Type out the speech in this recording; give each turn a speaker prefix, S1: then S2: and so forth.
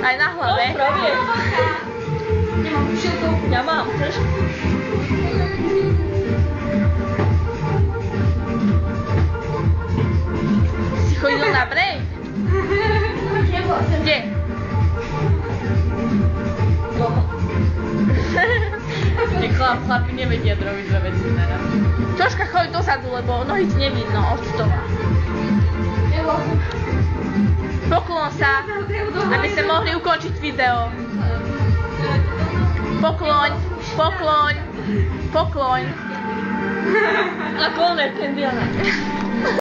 S1: Aj na hlave.
S2: Nemám šilku.
S1: Ja mám trošku. Si chodil na break? Kde?
S2: Doma.
S1: Chlapi nevedia robiť dve veci naraz. Troška choď dozadu, lebo nohy ti nevidno od stola. Poklon sa, aby sme mohli ukončiť video. Pokloň, pokloň, pokloň.
S2: Ako on je ten Diana.